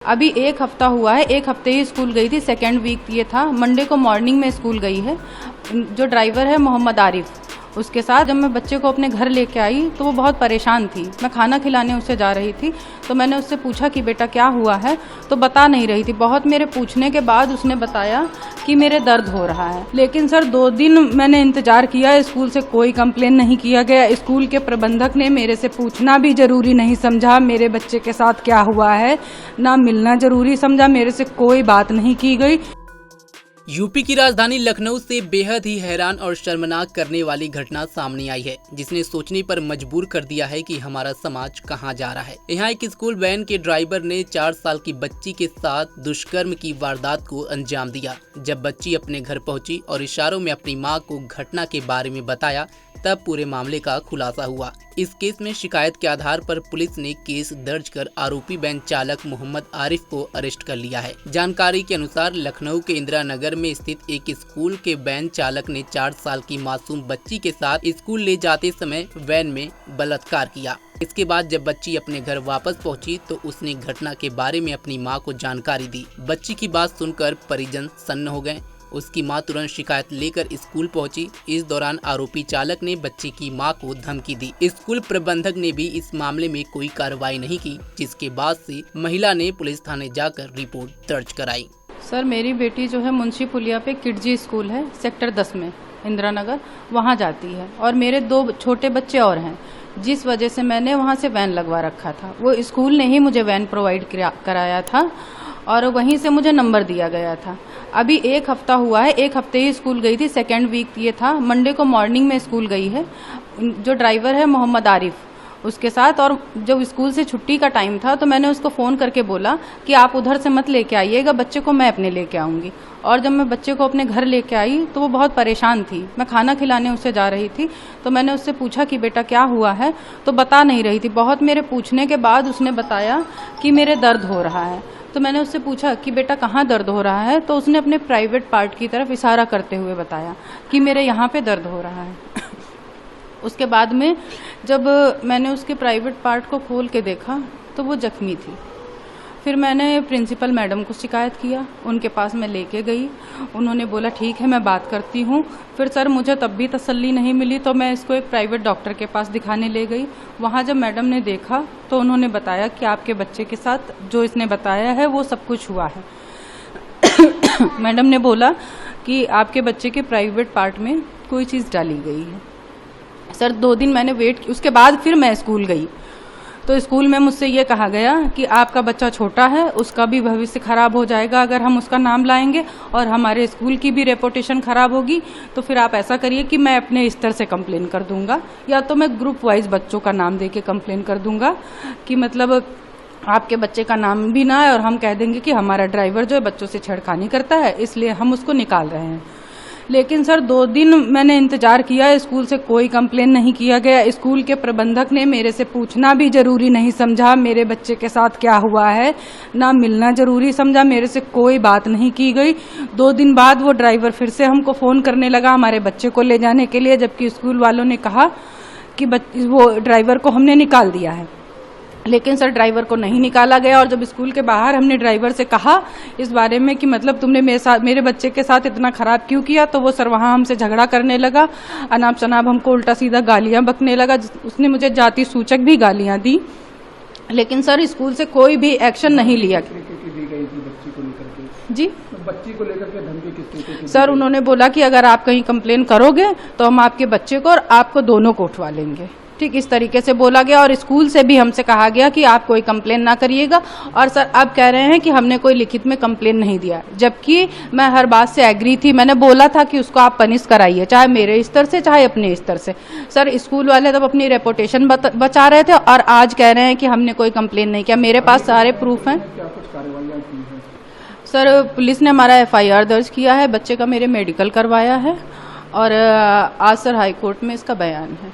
अभी एक हफ्ता हुआ है, एक हफ्ते ही स्कूल गई थी। सेकेंड वीक ये था। मंडे को मॉर्निंग में स्कूल गई है। जो ड्राइवर है मोहम्मद आरिफ, उसके साथ जब मैं बच्चे को अपने घर लेके आई तो वो बहुत परेशान थी। मैं खाना खिलाने उससे जा रही थी तो मैंने उससे पूछा कि बेटा क्या हुआ है, तो बता नहीं रही थी। बहुत मेरे पूछने के बाद उसने बताया कि मेरे दर्द हो रहा है। लेकिन सर 2 दिन मैंने इंतजार किया, स्कूल से कोई कंप्लेन नहीं किया गया। स्कूल के प्रबंधक ने मेरे से पूछना भी जरूरी नहीं समझा मेरे बच्चे के साथ क्या हुआ है, ना मिलना जरूरी समझा, मेरे से कोई बात नहीं की गई। यूपी की राजधानी लखनऊ से बेहद ही हैरान और शर्मनाक करने वाली घटना सामने आई है, जिसने सोचने पर मजबूर कर दिया है कि हमारा समाज कहां जा रहा है। यहाँ एक स्कूल वैन के ड्राइवर ने 4 साल की बच्ची के साथ दुष्कर्म की वारदात को अंजाम दिया। जब बच्ची अपने घर पहुंची और इशारों में अपनी मां को घटना के बारे में बताया, तब पूरे मामले का खुलासा हुआ। इस केस में शिकायत के आधार पर पुलिस ने केस दर्ज कर आरोपी वैन चालक मोहम्मद आरिफ को अरेस्ट कर लिया है। जानकारी के अनुसार लखनऊ के इंदिरा नगर में स्थित एक स्कूल के वैन चालक ने 4 साल की मासूम बच्ची के साथ स्कूल ले जाते समय वैन में बलात्कार किया। इसके बाद जब बच्ची अपने घर वापस पहुंची तो उसने घटना के बारे में अपनी मां को जानकारी दी। बच्ची की बात सुनकर परिजन सन्न हो गए। उसकी मां तुरंत शिकायत लेकर स्कूल पहुंची। इस दौरान आरोपी चालक ने बच्ची की मां को धमकी दी। स्कूल प्रबंधक ने भी इस मामले में कोई कार्रवाई नहीं की, जिसके बाद से महिला ने पुलिस थाने जाकर रिपोर्ट दर्ज कराई। सर मेरी बेटी जो है मुंशी पुलिया पे किडजी स्कूल है, सेक्टर 10 में इंदिरा नगर, वहाँ जाती है और मेरे 2 छोटे बच्चे और हैं, जिस वजह से मैंने वहाँ से वैन लगवा रखा था। वो स्कूल ने ही मुझे वैन प्रोवाइड कराया था और वहीं से मुझे नंबर दिया गया था। अभी एक हफ्ता हुआ है, एक हफ्ते ही स्कूल गई थी। सेकेंड वीक ये था। मंडे को मॉर्निंग में स्कूल गई है। जो ड्राइवर है मोहम्मद आरिफ, उसके साथ, और जब स्कूल से छुट्टी का टाइम था तो मैंने उसको फ़ोन करके बोला कि आप उधर से मत लेके आइएगा, बच्चे को मैं अपने लेके आऊँगी। और जब मैं बच्चे को अपने घर लेके आई तो वो बहुत परेशान थी। मैं खाना खिलाने उससे जा रही थी तो मैंने उससे पूछा कि बेटा क्या हुआ है, तो बता नहीं रही थी। बहुत मेरे पूछने के बाद उसने बताया कि मेरे दर्द हो रहा है। तो मैंने उससे पूछा कि बेटा कहाँ दर्द हो रहा है, तो उसने अपने प्राइवेट पार्ट की तरफ इशारा करते हुए बताया कि मेरे यहाँ पे दर्द हो रहा है। उसके बाद में जब मैंने उसके प्राइवेट पार्ट को खोल के देखा तो वो जख्मी थी। फिर मैंने प्रिंसिपल मैडम को शिकायत किया, उनके पास मैं लेके गई। उन्होंने बोला ठीक है मैं बात करती हूँ। फिर सर मुझे तब भी तसल्ली नहीं मिली तो मैं इसको एक प्राइवेट डॉक्टर के पास दिखाने ले गई। वहाँ जब मैडम ने देखा तो उन्होंने बताया कि आपके बच्चे के साथ जो इसने बताया है वो सब कुछ हुआ है। मैडम ने बोला कि आपके बच्चे के प्राइवेट पार्ट में कोई चीज़ डाली गई है। सर 2 दिन मैंने वेट की। उसके बाद फिर मैं स्कूल गई तो स्कूल में मुझसे ये कहा गया कि आपका बच्चा छोटा है, उसका भी भविष्य खराब हो जाएगा अगर हम उसका नाम लाएंगे, और हमारे स्कूल की भी रेपुटेशन खराब होगी। तो फिर आप ऐसा करिए कि मैं अपने स्तर से कंप्लेन कर दूंगा, या तो मैं ग्रुप वाइज बच्चों का नाम दे के कंप्लेन कर दूंगा कि मतलब आपके बच्चे का नाम भी ना है, और हम कह देंगे कि हमारा ड्राइवर जो है बच्चों से छेड़खानी करता है, इसलिए हम उसको निकाल रहे हैं। लेकिन सर 2 दिन मैंने इंतजार किया, स्कूल से कोई कंप्लेन नहीं किया गया। स्कूल के प्रबंधक ने मेरे से पूछना भी जरूरी नहीं समझा मेरे बच्चे के साथ क्या हुआ है, ना मिलना जरूरी समझा, मेरे से कोई बात नहीं की गई। 2 दिन बाद वो ड्राइवर फिर से हमको फ़ोन करने लगा हमारे बच्चे को ले जाने के लिए, जबकि स्कूल वालों ने कहा कि वो ड्राइवर को हमने निकाल दिया है। लेकिन सर ड्राइवर को नहीं निकाला गया। और जब स्कूल के बाहर हमने ड्राइवर से कहा इस बारे में कि मतलब तुमने मेरे बच्चे के साथ इतना खराब क्यों किया, तो वो सर वहाँ हमसे झगड़ा करने लगा, अनाप शनाप हमको उल्टा सीधा गालियाँ बकने लगा। उसने मुझे जाति सूचक भी गालियाँ दी। लेकिन सर स्कूल से कोई भी एक्शन नहीं लिया। जी बच्ची को लेकर के धमकी किस तरीके की? सर उन्होंने बोला कि अगर आप कहीं कंप्लेन करोगे तो हम आपके बच्चे को और आपको दोनों को उठवा लेंगे। ठीक इस तरीके से बोला गया। और स्कूल से भी हमसे कहा गया कि आप कोई कंप्लेन ना करिएगा। और सर अब कह रहे हैं कि हमने कोई लिखित में कंप्लेन नहीं दिया, जबकि मैं हर बात से एग्री थी। मैंने बोला था कि उसको आप पनिश कराइए, चाहे मेरे स्तर से चाहे अपने स्तर से। सर स्कूल वाले तब अपनी रेपुटेशन बचा रहे थे और आज कह रहे हैं कि हमने कोई कंप्लेन नहीं किया। मेरे पास सारे प्रूफ हैं। क्या कुछ कार्रवाई की है? सर पुलिस ने हमारा FIR दर्ज किया है, बच्चे का मेरे मेडिकल करवाया है, और आज सर हाई कोर्ट में इसका बयान है।